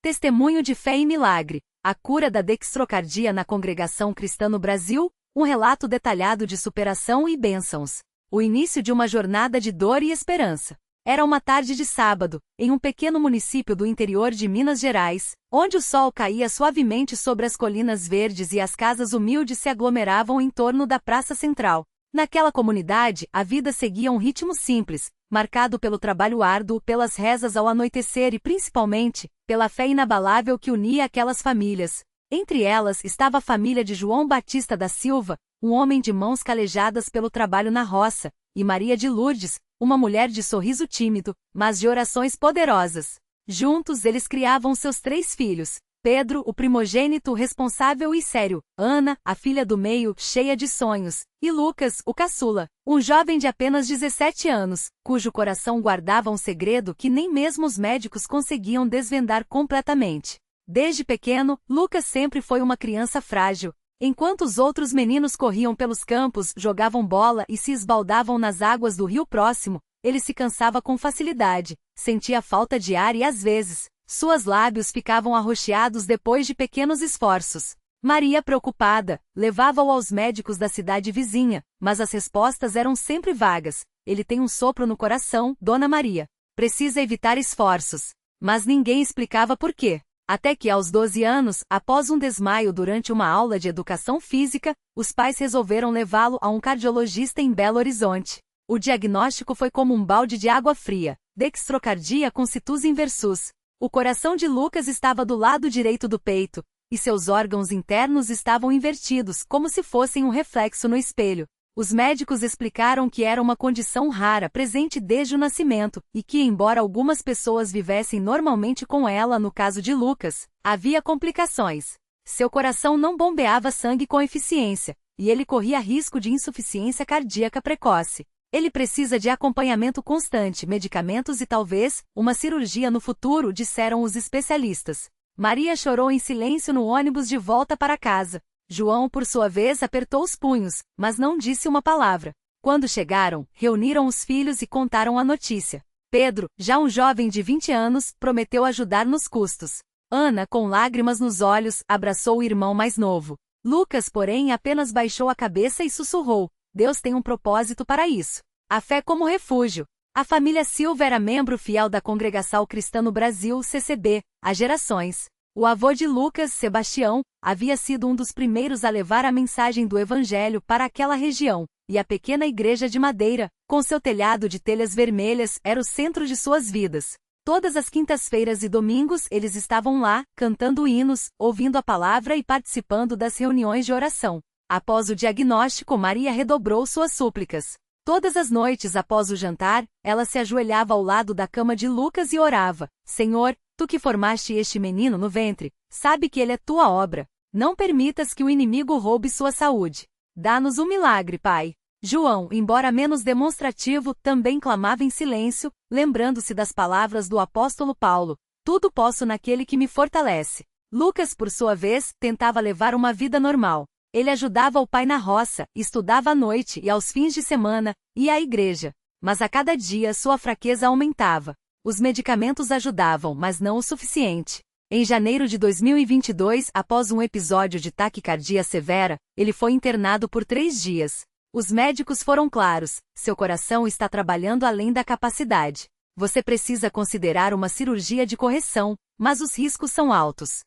Testemunho de fé e milagre. A cura da dextrocardia na congregação cristã no Brasil, um relato detalhado de superação e bênçãos. O início de uma jornada de dor e esperança. Era uma tarde de sábado, em um pequeno município do interior de Minas Gerais, onde o sol caía suavemente sobre as colinas verdes e as casas humildes se aglomeravam em torno da praça central. Naquela comunidade, a vida seguia um ritmo simples, marcado pelo trabalho árduo, pelas rezas ao anoitecer e principalmente, pela fé inabalável que unia aquelas famílias. Entre elas estava a família de João Batista da Silva, um homem de mãos calejadas pelo trabalho na roça, e Maria de Lourdes, uma mulher de sorriso tímido, mas de orações poderosas. Juntos eles criavam seus 3 filhos. Pedro, o primogênito responsável e sério, Ana, a filha do meio, cheia de sonhos, e Lucas, o caçula, um jovem de apenas 17 anos, cujo coração guardava um segredo que nem mesmo os médicos conseguiam desvendar completamente. Desde pequeno, Lucas sempre foi uma criança frágil. Enquanto os outros meninos corriam pelos campos, jogavam bola e se esbaldavam nas águas do rio próximo, ele se cansava com facilidade, sentia falta de ar e às vezes, seus lábios ficavam arroxeados depois de pequenos esforços. Maria, preocupada, levava-o aos médicos da cidade vizinha, mas as respostas eram sempre vagas. Ele tem um sopro no coração, Dona Maria. Precisa evitar esforços. Mas ninguém explicava por quê. Até que aos 12 anos, após um desmaio durante uma aula de educação física, os pais resolveram levá-lo a um cardiologista em Belo Horizonte. O diagnóstico foi como um balde de água fria: dextrocardia com situs inversus. O coração de Lucas estava do lado direito do peito, e seus órgãos internos estavam invertidos, como se fossem um reflexo no espelho. Os médicos explicaram que era uma condição rara presente desde o nascimento, e que, embora algumas pessoas vivessem normalmente com ela no caso de Lucas, havia complicações. Seu coração não bombeava sangue com eficiência, e ele corria risco de insuficiência cardíaca precoce. Ele precisa de acompanhamento constante, medicamentos e talvez, uma cirurgia no futuro, disseram os especialistas. Maria chorou em silêncio no ônibus de volta para casa. João, por sua vez, apertou os punhos, mas não disse uma palavra. Quando chegaram, reuniram os filhos e contaram a notícia. Pedro, já um jovem de 20 anos, prometeu ajudar nos custos. Ana, com lágrimas nos olhos, abraçou o irmão mais novo. Lucas, porém, apenas baixou a cabeça e sussurrou: Deus tem um propósito para isso. A fé como refúgio. A família Silva era membro fiel da Congregação Cristã no Brasil, CCB, há gerações. O avô de Lucas, Sebastião, havia sido um dos primeiros a levar a mensagem do Evangelho para aquela região, e a pequena igreja de madeira, com seu telhado de telhas vermelhas, era o centro de suas vidas. Todas as quintas-feiras e domingos eles estavam lá, cantando hinos, ouvindo a palavra e participando das reuniões de oração. Após o diagnóstico, Maria redobrou suas súplicas. Todas as noites após o jantar, ela se ajoelhava ao lado da cama de Lucas e orava: Senhor, tu que formaste este menino no ventre, sabe que ele é tua obra. Não permitas que o inimigo roube sua saúde. Dá-nos um milagre, Pai. João, embora menos demonstrativo, também clamava em silêncio, lembrando-se das palavras do apóstolo Paulo: tudo posso naquele que me fortalece. Lucas, por sua vez, tentava levar uma vida normal. Ele ajudava o pai na roça, estudava à noite e aos fins de semana, ia à igreja. Mas a cada dia sua fraqueza aumentava. Os medicamentos ajudavam, mas não o suficiente. Em janeiro de 2022, após um episódio de taquicardia severa, ele foi internado por 3 dias. Os médicos foram claros: seu coração está trabalhando além da capacidade. Você precisa considerar uma cirurgia de correção, mas os riscos são altos.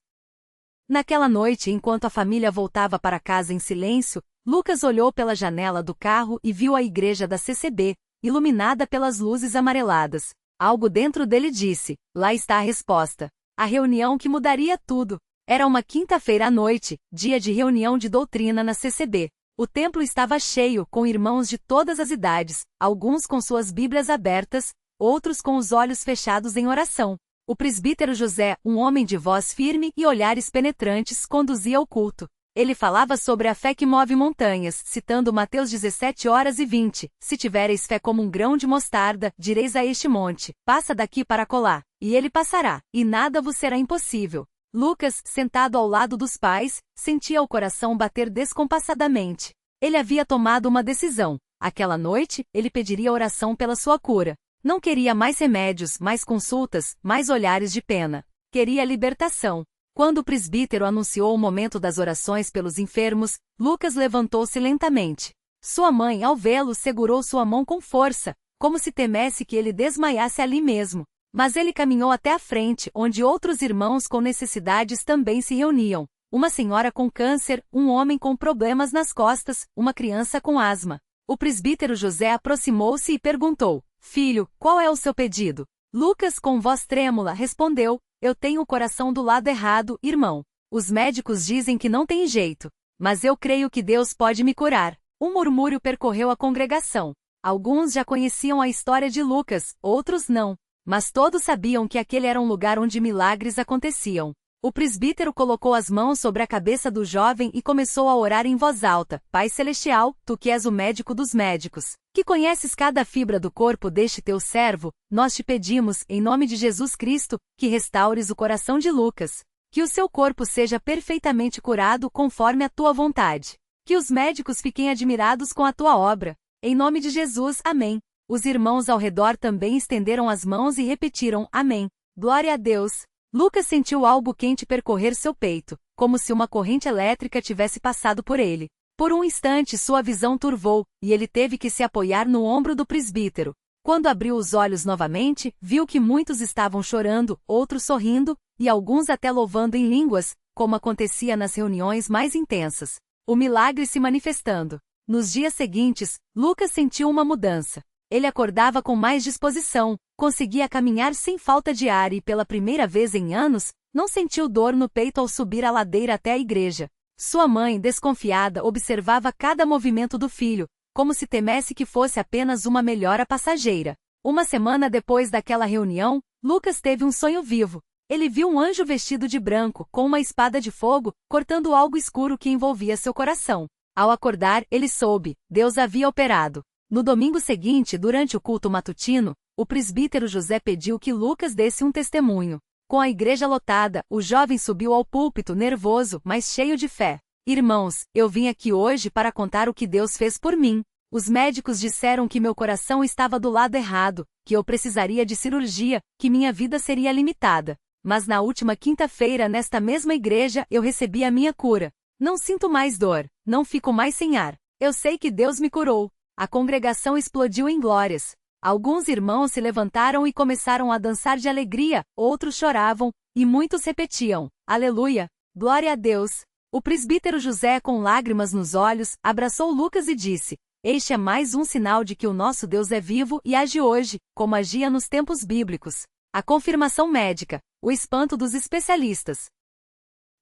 Naquela noite, enquanto a família voltava para casa em silêncio, Lucas olhou pela janela do carro e viu a igreja da CCB, iluminada pelas luzes amareladas. Algo dentro dele disse: lá está a resposta. A reunião que mudaria tudo. Era uma quinta-feira à noite, dia de reunião de doutrina na CCB. O templo estava cheio, com irmãos de todas as idades, alguns com suas Bíblias abertas, outros com os olhos fechados em oração. O presbítero José, um homem de voz firme e olhares penetrantes, conduzia o culto. Ele falava sobre a fé que move montanhas, citando Mateus 17:20. Se tivereis fé como um grão de mostarda, direis a este monte: passa daqui para acolá, e ele passará, e nada vos será impossível. Lucas, sentado ao lado dos pais, sentia o coração bater descompassadamente. Ele havia tomado uma decisão. Aquela noite, ele pediria oração pela sua cura. Não queria mais remédios, mais consultas, mais olhares de pena. queria libertação. Quando o presbítero anunciou o momento das orações pelos enfermos, Lucas levantou-se lentamente. Sua mãe, ao vê-lo, segurou sua mão com força, como se temesse que ele desmaiasse ali mesmo. Mas ele caminhou até a frente, onde outros irmãos com necessidades também se reuniam. Uma senhora com câncer, um homem com problemas nas costas, uma criança com asma. O presbítero José aproximou-se e perguntou: Filho, qual é o seu pedido? Lucas, com voz trêmula, respondeu: Eu tenho o coração do lado errado, irmão. Os médicos dizem que não tem jeito. Mas eu creio que Deus pode me curar. Um murmúrio percorreu a congregação. Alguns já conheciam a história de Lucas, outros não. Mas todos sabiam que aquele era um lugar onde milagres aconteciam. O presbítero colocou as mãos sobre a cabeça do jovem e começou a orar em voz alta: Pai Celestial, Tu que és o médico dos médicos, que conheces cada fibra do corpo deste teu servo, nós te pedimos, em nome de Jesus Cristo, que restaures o coração de Lucas. Que o seu corpo seja perfeitamente curado conforme a Tua vontade. Que os médicos fiquem admirados com a Tua obra. Em nome de Jesus, amém. Os irmãos ao redor também estenderam as mãos e repetiram: Amém. Glória a Deus. Lucas sentiu algo quente percorrer seu peito, como se uma corrente elétrica tivesse passado por ele. Por um instante sua visão turvou, e ele teve que se apoiar no ombro do presbítero. Quando abriu os olhos novamente, viu que muitos estavam chorando, outros sorrindo, e alguns até louvando em línguas, como acontecia nas reuniões mais intensas. O milagre se manifestando. Nos dias seguintes, Lucas sentiu uma mudança. Ele acordava com mais disposição, conseguia caminhar sem falta de ar e, pela primeira vez em anos, não sentiu dor no peito ao subir a ladeira até a igreja. Sua mãe, desconfiada, observava cada movimento do filho, como se temesse que fosse apenas uma melhora passageira. Uma semana depois daquela reunião, Lucas teve um sonho vivo. Ele viu um anjo vestido de branco, com uma espada de fogo, cortando algo escuro que envolvia seu coração. Ao acordar, ele soube: Deus havia operado. No domingo seguinte, durante o culto matutino, o presbítero José pediu que Lucas desse um testemunho. Com a igreja lotada, o jovem subiu ao púlpito nervoso, mas cheio de fé. Irmãos, eu vim aqui hoje para contar o que Deus fez por mim. Os médicos disseram que meu coração estava do lado errado, que eu precisaria de cirurgia, que minha vida seria limitada. Mas na última quinta-feira, nesta mesma igreja, eu recebi a minha cura. Não sinto mais dor, não fico mais sem ar. Eu sei que Deus me curou. A congregação explodiu em glórias. Alguns irmãos se levantaram e começaram a dançar de alegria, outros choravam, e muitos repetiam: Aleluia! Glória a Deus! O presbítero José, com lágrimas nos olhos, abraçou Lucas e disse: Este é mais um sinal de que o nosso Deus é vivo e age hoje, como agia nos tempos bíblicos. A confirmação médica, o espanto dos especialistas.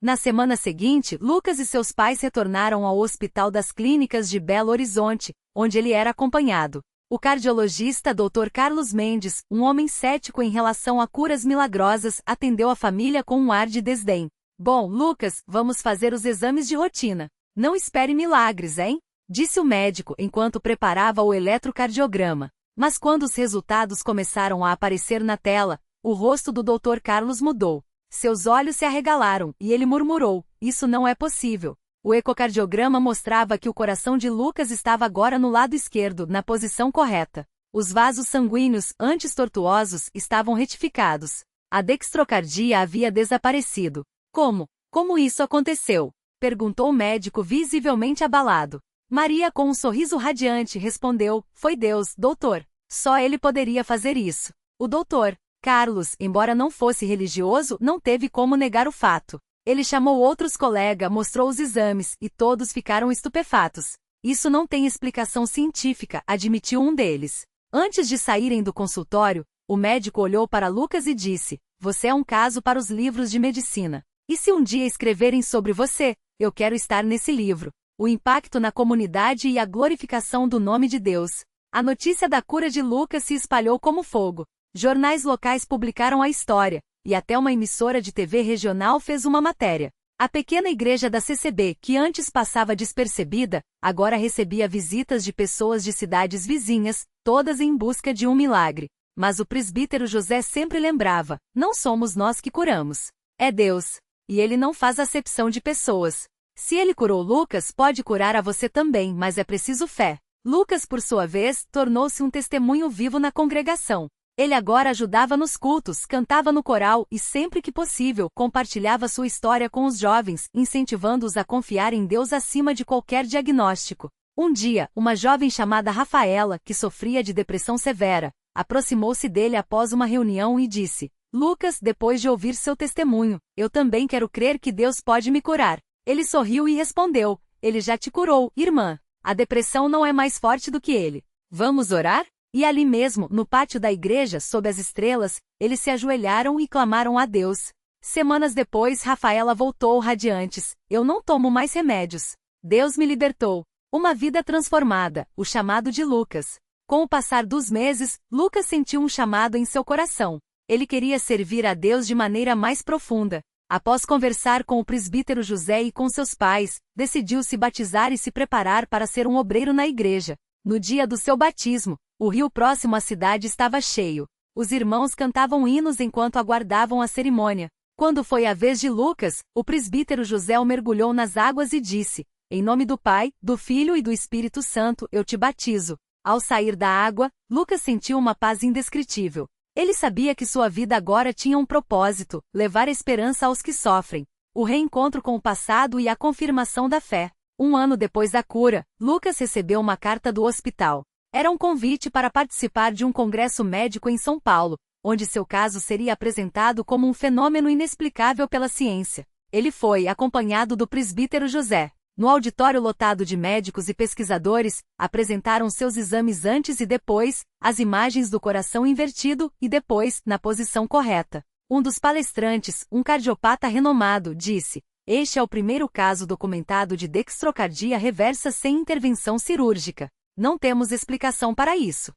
Na semana seguinte, Lucas e seus pais retornaram ao Hospital das Clínicas de Belo Horizonte, onde ele era acompanhado. O cardiologista Dr. Carlos Mendes, um homem cético em relação a curas milagrosas, atendeu a família com um ar de desdém. Bom, Lucas, vamos fazer os exames de rotina. Não espere milagres, hein? Disse o médico enquanto preparava o eletrocardiograma. Mas quando os resultados começaram a aparecer na tela, o rosto do Dr. Carlos mudou. Seus olhos se arregalaram, e ele murmurou: Isso não é possível. O ecocardiograma mostrava que o coração de Lucas estava agora no lado esquerdo, na posição correta. Os vasos sanguíneos, antes tortuosos, estavam retificados. A dextrocardia havia desaparecido. Como isso aconteceu? Perguntou o médico visivelmente abalado. Maria, com um sorriso radiante, respondeu: Foi Deus, doutor. Só ele poderia fazer isso. O doutor Carlos, embora não fosse religioso, não teve como negar o fato. Ele chamou outros colegas, mostrou os exames, e todos ficaram estupefatos. Isso não tem explicação científica, admitiu um deles. Antes de saírem do consultório, o médico olhou para Lucas e disse: Você é um caso para os livros de medicina. E se um dia escreverem sobre você, eu quero estar nesse livro. O impacto na comunidade e a glorificação do nome de Deus. A notícia da cura de Lucas se espalhou como fogo. Jornais locais publicaram a história, e até uma emissora de TV regional fez uma matéria. A pequena igreja da CCB, que antes passava despercebida, agora recebia visitas de pessoas de cidades vizinhas, todas em busca de um milagre. Mas o presbítero José sempre lembrava: Não somos nós que curamos. É Deus. E ele não faz acepção de pessoas. Se ele curou Lucas, pode curar a você também, mas é preciso fé. Lucas, por sua vez, tornou-se um testemunho vivo na congregação. Ele agora ajudava nos cultos, cantava no coral e, sempre que possível, compartilhava sua história com os jovens, incentivando-os a confiar em Deus acima de qualquer diagnóstico. Um dia, uma jovem chamada Rafaela, que sofria de depressão severa, aproximou-se dele após uma reunião e disse: Lucas, depois de ouvir seu testemunho, eu também quero crer que Deus pode me curar. Ele sorriu e respondeu: Ele já te curou, irmã. A depressão não é mais forte do que ele. Vamos orar? E ali mesmo, no pátio da igreja, sob as estrelas, eles se ajoelharam e clamaram a Deus. Semanas depois, Rafaela voltou radiantes: Eu não tomo mais remédios. Deus me libertou. Uma vida transformada, o chamado de Lucas. Com o passar dos meses, Lucas sentiu um chamado em seu coração. Ele queria servir a Deus de maneira mais profunda. Após conversar com o presbítero José e com seus pais, decidiu se batizar e se preparar para ser um obreiro na igreja. No dia do seu batismo, o rio próximo à cidade estava cheio. Os irmãos cantavam hinos enquanto aguardavam a cerimônia. Quando foi a vez de Lucas, o presbítero José o mergulhou nas águas e disse: Em nome do Pai, do Filho e do Espírito Santo, eu te batizo. Ao sair da água, Lucas sentiu uma paz indescritível. Ele sabia que sua vida agora tinha um propósito: levar esperança aos que sofrem. O reencontro com o passado e a confirmação da fé. Um ano depois da cura, Lucas recebeu uma carta do hospital. Era um convite para participar de um congresso médico em São Paulo, onde seu caso seria apresentado como um fenômeno inexplicável pela ciência. Ele foi acompanhado do presbítero José. No auditório lotado de médicos e pesquisadores, apresentaram seus exames antes e depois, as imagens do coração invertido e depois, na posição correta. Um dos palestrantes, um cardiopata renomado, disse: Este é o primeiro caso documentado de dextrocardia reversa sem intervenção cirúrgica. Não temos explicação para isso.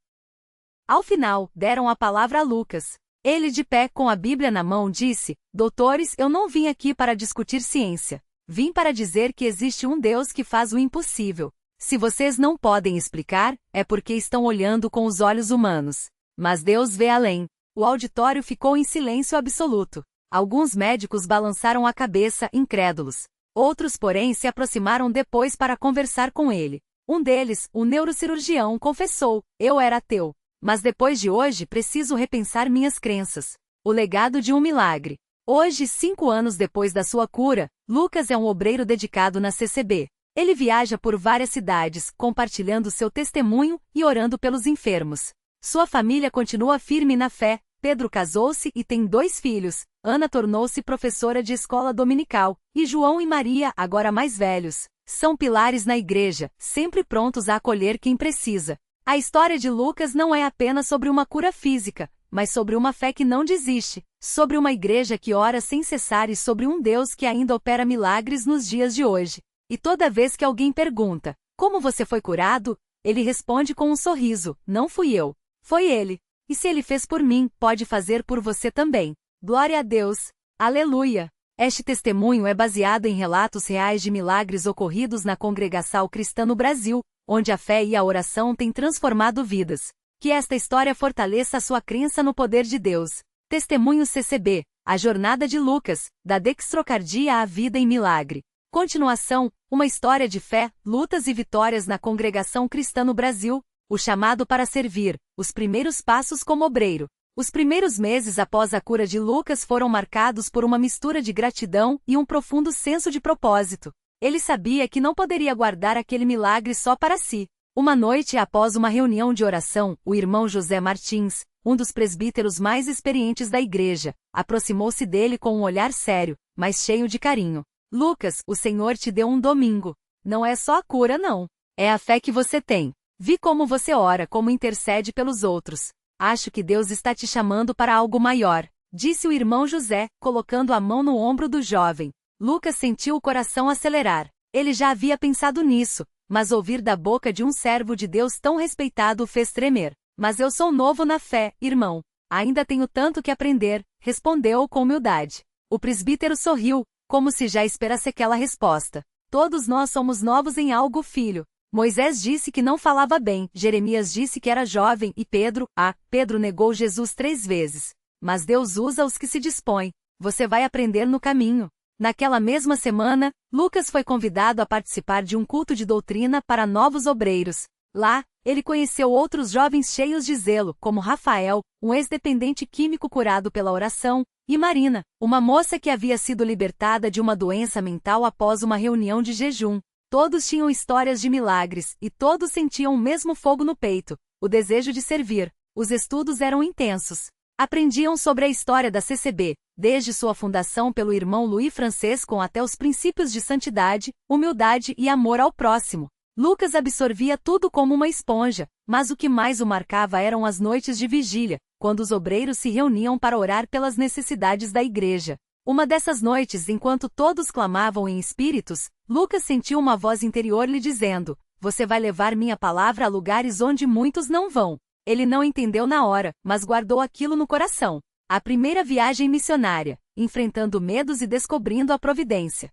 Ao final, deram a palavra a Lucas. Ele, de pé, com a Bíblia na mão, disse: Doutores, eu não vim aqui para discutir ciência. Vim para dizer que existe um Deus que faz o impossível. Se vocês não podem explicar, é porque estão olhando com os olhos humanos. Mas Deus vê além. O auditório ficou em silêncio absoluto. Alguns médicos balançaram a cabeça, incrédulos. Outros, porém, se aproximaram depois para conversar com ele. Um deles, o neurocirurgião, confessou: Eu era ateu. Mas depois de hoje preciso repensar minhas crenças. O legado de um milagre. Hoje, 5 anos depois da sua cura, Lucas é um obreiro dedicado na CCB. Ele viaja por várias cidades, compartilhando seu testemunho e orando pelos enfermos. Sua família continua firme na fé. Pedro casou-se e tem 2 filhos. Ana tornou-se professora de escola dominical, e João e Maria, agora mais velhos, são pilares na igreja, sempre prontos a acolher quem precisa. A história de Lucas não é apenas sobre uma cura física, mas sobre uma fé que não desiste, sobre uma igreja que ora sem cessar e sobre um Deus que ainda opera milagres nos dias de hoje. E toda vez que alguém pergunta: Como você foi curado? Ele responde com um sorriso: Não fui eu. Foi ele. E se ele fez por mim, pode fazer por você também. Glória a Deus. Aleluia. Este testemunho é baseado em relatos reais de milagres ocorridos na Congregação Cristã no Brasil, onde a fé e a oração têm transformado vidas. Que esta história fortaleça a sua crença no poder de Deus. Testemunho CCB, a jornada de Lucas, da dextrocardia à vida em milagre. Continuação, uma história de fé, lutas e vitórias na Congregação Cristã no Brasil, o chamado para servir, os primeiros passos como obreiro. Os primeiros meses após a cura de Lucas foram marcados por uma mistura de gratidão e um profundo senso de propósito. Ele sabia que não poderia guardar aquele milagre só para si. Uma noite após uma reunião de oração, o irmão José Martins, um dos presbíteros mais experientes da igreja, aproximou-se dele com um olhar sério, mas cheio de carinho. Lucas, o Senhor te deu um domingo. Não é só a cura não. É a fé que você tem. Vi como você ora, como intercede pelos outros. Acho que Deus está te chamando para algo maior, disse o irmão José, colocando a mão no ombro do jovem. Lucas sentiu o coração acelerar. Ele já havia pensado nisso, mas ouvir da boca de um servo de Deus tão respeitado o fez tremer. Mas eu sou novo na fé, irmão. Ainda tenho tanto que aprender, respondeu com humildade. O presbítero sorriu, como se já esperasse aquela resposta. Todos nós somos novos em algo, filho. Moisés disse que não falava bem, Jeremias disse que era jovem e Pedro negou Jesus 3 vezes. Mas Deus usa os que se dispõem. Você vai aprender no caminho. Naquela mesma semana, Lucas foi convidado a participar de um culto de doutrina para novos obreiros. Lá, Ele conheceu outros jovens cheios de zelo, como Rafael, um ex-dependente químico curado pela oração, e Marina, uma moça que havia sido libertada de uma doença mental após uma reunião de jejum. Todos tinham histórias de milagres, e todos sentiam o mesmo fogo no peito, o desejo de servir. Os estudos eram intensos. Aprendiam sobre a história da CCB, desde sua fundação pelo irmão Louis Francisco até os princípios de santidade, humildade e amor ao próximo. Lucas absorvia tudo como uma esponja, mas o que mais o marcava eram as noites de vigília, quando os obreiros se reuniam para orar pelas necessidades da igreja. Uma dessas noites, enquanto todos clamavam em espíritos, Lucas sentiu uma voz interior lhe dizendo: "Você vai levar minha palavra a lugares onde muitos não vão." Ele não entendeu na hora, mas guardou aquilo no coração. A primeira viagem missionária, enfrentando medos e descobrindo a providência.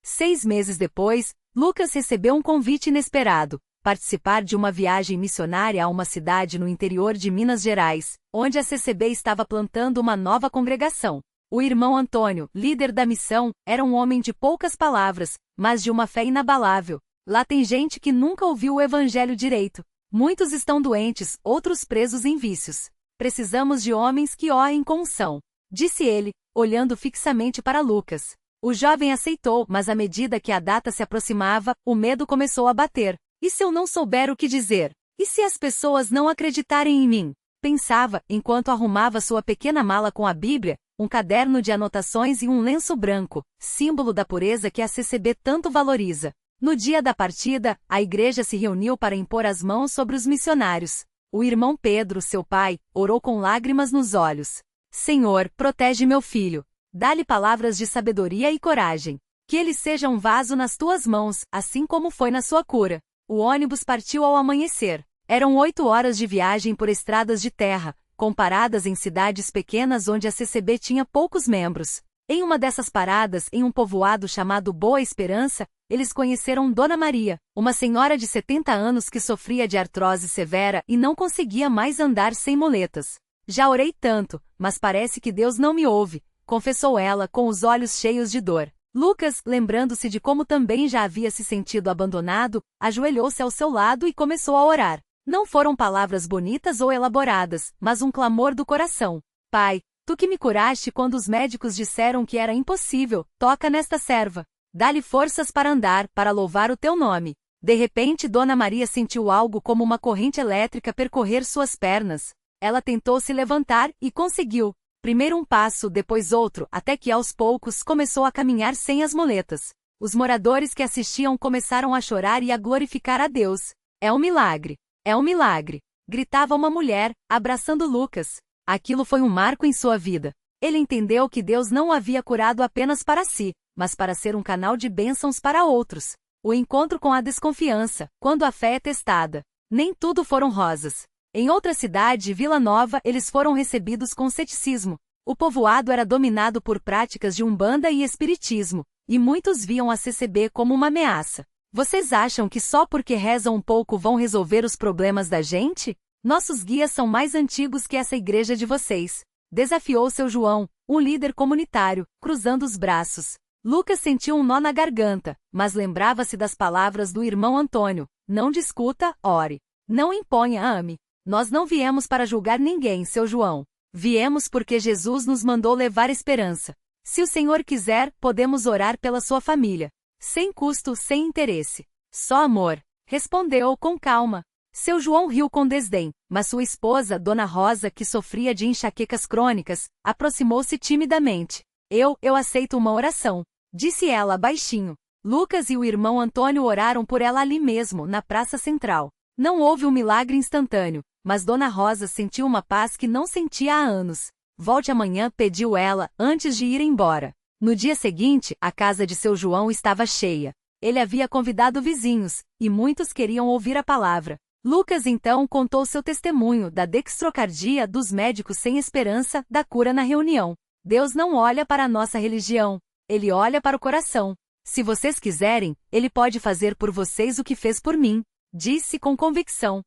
6 meses depois, Lucas recebeu um convite inesperado: participar de uma viagem missionária a uma cidade no interior de Minas Gerais, onde a CCB estava plantando uma nova congregação. O irmão Antônio, líder da missão, era um homem de poucas palavras, mas de uma fé inabalável. Lá tem gente que nunca ouviu o evangelho direito. Muitos estão doentes, outros presos em vícios. Precisamos de homens que orem com unção, disse ele, olhando fixamente para Lucas. O jovem aceitou, mas à medida que a data se aproximava, o medo começou a bater. E se eu não souber o que dizer? E se as pessoas não acreditarem em mim? Pensava, enquanto arrumava sua pequena mala com a Bíblia, um caderno de anotações e um lenço branco, símbolo da pureza que a CCB tanto valoriza. No dia da partida, a igreja se reuniu para impor as mãos sobre os missionários. O irmão Pedro, seu pai, orou com lágrimas nos olhos. Senhor, protege meu filho. Dá-lhe palavras de sabedoria e coragem. Que ele seja um vaso nas tuas mãos, assim como foi na sua cura. O ônibus partiu ao amanhecer. Eram 8 horas de viagem por estradas de terra, comparadas em cidades pequenas onde a CCB tinha poucos membros. Em uma dessas paradas, em um povoado chamado Boa Esperança, eles conheceram Dona Maria, uma senhora de 70 anos que sofria de artrose severa e não conseguia mais andar sem muletas. Já orei tanto, mas parece que Deus não me ouve, confessou ela com os olhos cheios de dor. Lucas, lembrando-se de como também já havia se sentido abandonado, ajoelhou-se ao seu lado e começou a orar. Não foram palavras bonitas ou elaboradas, mas um clamor do coração. Pai, tu que me curaste quando os médicos disseram que era impossível, toca nesta serva. Dá-lhe forças para andar, para louvar o teu nome. De repente Dona Maria sentiu algo como uma corrente elétrica percorrer suas pernas. Ela tentou se levantar e conseguiu. Primeiro um passo, depois outro, até que aos poucos começou a caminhar sem as muletas. Os moradores que assistiam começaram a chorar e a glorificar a Deus. É um milagre! É um milagre! Gritava uma mulher, abraçando Lucas. Aquilo foi um marco em sua vida. Ele entendeu que Deus não o havia curado apenas para si, mas para ser um canal de bênçãos para outros. O encontro com a desconfiança, quando a fé é testada. Nem tudo foram rosas. Em outra cidade, Vila Nova, eles foram recebidos com ceticismo. O povoado era dominado por práticas de umbanda e espiritismo, e muitos viam a CCB como uma ameaça. Vocês acham que só porque rezam um pouco vão resolver os problemas da gente? Nossos guias são mais antigos que essa igreja de vocês. Desafiou seu João, um líder comunitário, cruzando os braços. Lucas sentiu um nó na garganta, mas lembrava-se das palavras do irmão Antônio: não discuta, ore. Não imponha, ame. Nós não viemos para julgar ninguém, seu João. Viemos porque Jesus nos mandou levar esperança. Se o Senhor quiser, podemos orar pela sua família. Sem custo, sem interesse. Só amor. Respondeu com calma. Seu João riu com desdém, mas sua esposa, Dona Rosa, que sofria de enxaquecas crônicas, aproximou-se timidamente. Eu aceito uma oração, disse ela baixinho. Lucas e o irmão Antônio oraram por ela ali mesmo, na praça central. Não houve um milagre instantâneo, mas Dona Rosa sentiu uma paz que não sentia há anos. Volte amanhã, pediu ela, antes de ir embora. No dia seguinte, a casa de seu João estava cheia. Ele havia convidado vizinhos, e muitos queriam ouvir a palavra. Lucas então contou seu testemunho da dextrocardia, dos médicos sem esperança, da cura na reunião. Deus não olha para a nossa religião. Ele olha para o coração. Se vocês quiserem, Ele pode fazer por vocês o que fez por mim, disse com convicção.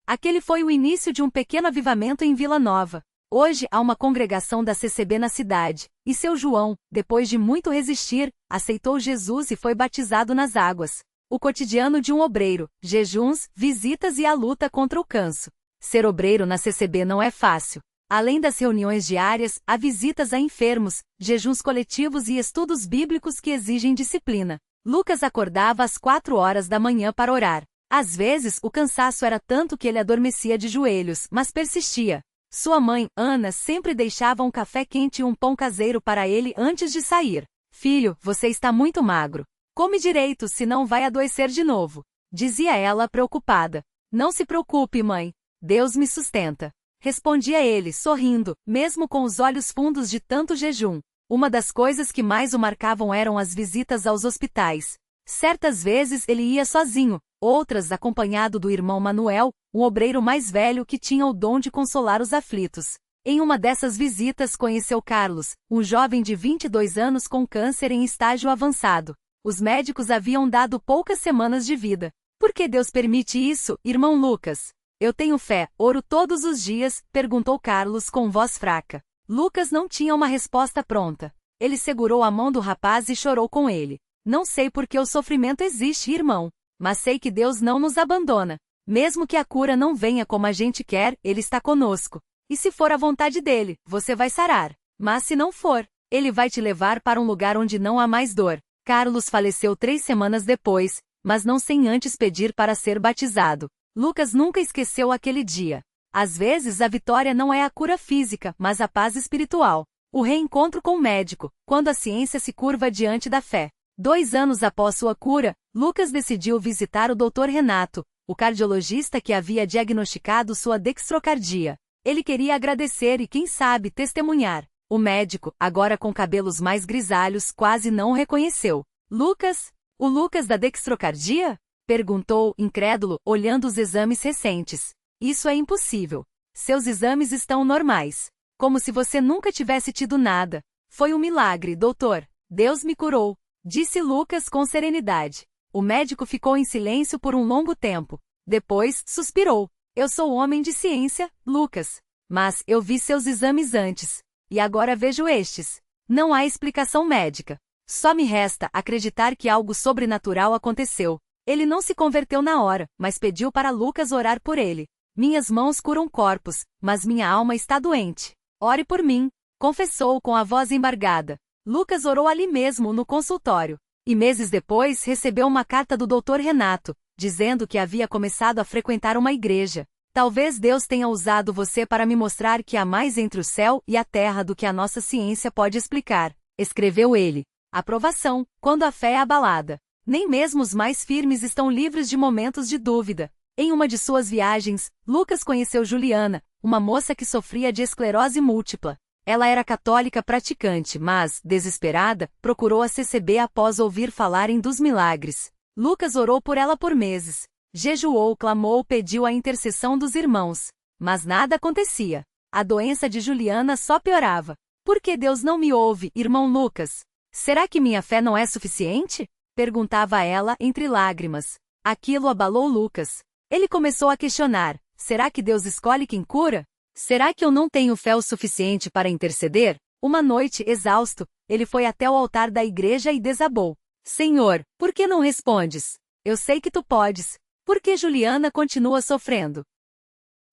Aquele foi o início de um pequeno avivamento em Vila Nova. Hoje há uma congregação da CCB na cidade, e seu João, depois de muito resistir, aceitou Jesus e foi batizado nas águas. O cotidiano de um obreiro, jejuns, visitas e a luta contra o canso. Ser obreiro na CCB não é fácil. Além das reuniões diárias, há visitas a enfermos, jejuns coletivos e estudos bíblicos que exigem disciplina. Lucas acordava às 4 horas da manhã para orar. Às vezes, o cansaço era tanto que ele adormecia de joelhos, mas persistia. Sua mãe, Ana, sempre deixava um café quente e um pão caseiro para ele antes de sair. Filho, você está muito magro. Come direito, senão vai adoecer de novo, dizia ela preocupada. Não se preocupe, mãe. Deus me sustenta. Respondia ele, sorrindo, mesmo com os olhos fundos de tanto jejum. Uma das coisas que mais o marcavam eram as visitas aos hospitais. Certas vezes ele ia sozinho, outras acompanhado do irmão Manuel, um obreiro mais velho que tinha o dom de consolar os aflitos. Em uma dessas visitas conheceu Carlos, um jovem de 22 anos com câncer em estágio avançado. Os médicos haviam dado poucas semanas de vida. Por que Deus permite isso, irmão Lucas? Eu tenho fé, oro todos os dias, perguntou Carlos com voz fraca. Lucas não tinha uma resposta pronta. Ele segurou a mão do rapaz e chorou com ele. Não sei por que o sofrimento existe, irmão, mas sei que Deus não nos abandona. Mesmo que a cura não venha como a gente quer, Ele está conosco. E se for a vontade dele, você vai sarar. Mas se não for, Ele vai te levar para um lugar onde não há mais dor. Carlos faleceu 3 semanas depois, mas não sem antes pedir para ser batizado. Lucas nunca esqueceu aquele dia. Às vezes a vitória não é a cura física, mas a paz espiritual. O reencontro com o médico, quando a ciência se curva diante da fé. 2 anos após sua cura, Lucas decidiu visitar o Dr. Renato, o cardiologista que havia diagnosticado sua dextrocardia. Ele queria agradecer e, quem sabe, testemunhar. O médico, agora com cabelos mais grisalhos, quase não o reconheceu. Lucas? O Lucas da dextrocardia? Perguntou, incrédulo, olhando os exames recentes. Isso é impossível. Seus exames estão normais. Como se você nunca tivesse tido nada. Foi um milagre, doutor. Deus me curou, disse Lucas com serenidade. O médico ficou em silêncio por um longo tempo. Depois, suspirou. Eu sou homem de ciência, Lucas. Mas eu vi seus exames antes. E agora vejo estes. Não há explicação médica. Só me resta acreditar que algo sobrenatural aconteceu. Ele não se converteu na hora, mas pediu para Lucas orar por ele. Minhas mãos curam corpos, mas minha alma está doente. Ore por mim, confessou com a voz embargada. Lucas orou ali mesmo no consultório. E meses depois recebeu uma carta do Dr. Renato, dizendo que havia começado a frequentar uma igreja. Talvez Deus tenha usado você para me mostrar que há mais entre o céu e a terra do que a nossa ciência pode explicar, escreveu ele. Aprovação, quando a fé é abalada. Nem mesmo os mais firmes estão livres de momentos de dúvida. Em uma de suas viagens, Lucas conheceu Juliana, uma moça que sofria de esclerose múltipla. Ela era católica praticante, mas, desesperada, procurou a CCB após ouvir falarem dos milagres. Lucas orou por ela por meses. Jejuou, clamou, pediu a intercessão dos irmãos. Mas nada acontecia. A doença de Juliana só piorava. Por que Deus não me ouve, irmão Lucas? Será que minha fé não é suficiente? Perguntava ela entre lágrimas. Aquilo abalou Lucas. Ele começou a questionar. Será que Deus escolhe quem cura? Será que eu não tenho fé o suficiente para interceder? Uma noite, exausto, ele foi até o altar da igreja e desabou. Senhor, por que não respondes? Eu sei que tu podes. Por que Juliana continua sofrendo?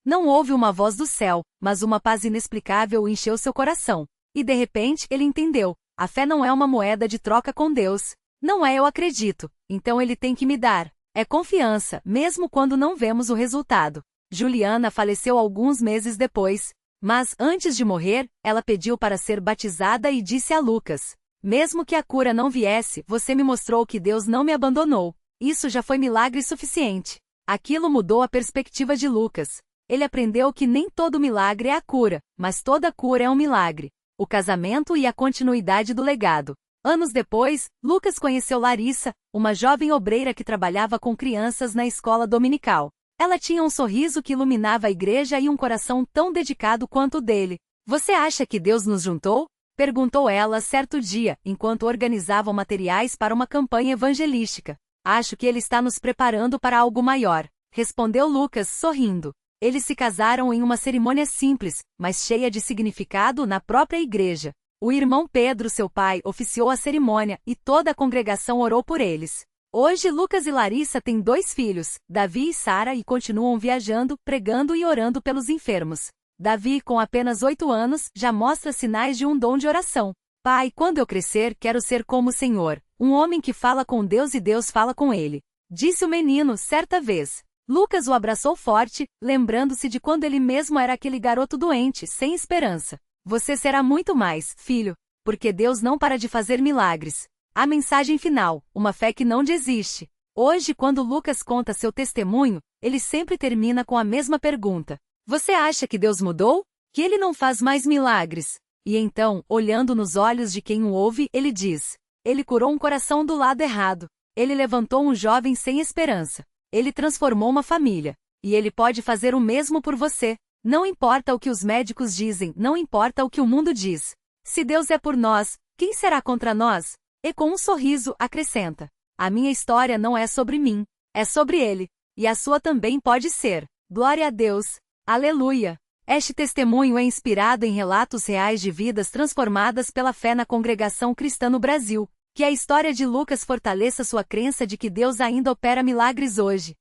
Não houve uma voz do céu, mas uma paz inexplicável encheu seu coração. E de repente ele entendeu. A fé não é uma moeda de troca com Deus. Não é eu acredito, então ele tem que me dar. É confiança, mesmo quando não vemos o resultado. Juliana faleceu alguns meses depois. Mas, antes de morrer, ela pediu para ser batizada e disse a Lucas: mesmo que a cura não viesse, você me mostrou que Deus não me abandonou. Isso já foi milagre suficiente. Aquilo mudou a perspectiva de Lucas. Ele aprendeu que nem todo milagre é a cura, mas toda cura é um milagre. O casamento e a continuidade do legado. Anos depois, Lucas conheceu Larissa, uma jovem obreira que trabalhava com crianças na escola dominical. Ela tinha um sorriso que iluminava a igreja e um coração tão dedicado quanto o dele. Você acha que Deus nos juntou? Perguntou ela certo dia, enquanto organizavam materiais para uma campanha evangelística. Acho que Ele está nos preparando para algo maior, respondeu Lucas, sorrindo. Eles se casaram em uma cerimônia simples, mas cheia de significado na própria igreja. O irmão Pedro, seu pai, oficiou a cerimônia, e toda a congregação orou por eles. Hoje Lucas e Larissa têm 2 filhos, Davi e Sara, e continuam viajando, pregando e orando pelos enfermos. Davi, com apenas 8 anos, já mostra sinais de um dom de oração. Pai, quando eu crescer, quero ser como o Senhor, um homem que fala com Deus e Deus fala com ele. Disse o menino, certa vez. Lucas o abraçou forte, lembrando-se de quando ele mesmo era aquele garoto doente, sem esperança. Você será muito mais, filho, porque Deus não para de fazer milagres. A mensagem final, uma fé que não desiste. Hoje, quando Lucas conta seu testemunho, ele sempre termina com a mesma pergunta. Você acha que Deus mudou? Que ele não faz mais milagres? E então, olhando nos olhos de quem o ouve, ele diz: ele curou um coração do lado errado. Ele levantou um jovem sem esperança. Ele transformou uma família. E ele pode fazer o mesmo por você. Não importa o que os médicos dizem, não importa o que o mundo diz. Se Deus é por nós, quem será contra nós? E com um sorriso, acrescenta: a minha história não é sobre mim, é sobre ele. E a sua também pode ser. Glória a Deus. Aleluia! Este testemunho é inspirado em relatos reais de vidas transformadas pela fé na congregação cristã no Brasil. Que a história de Lucas fortaleça sua crença de que Deus ainda opera milagres hoje.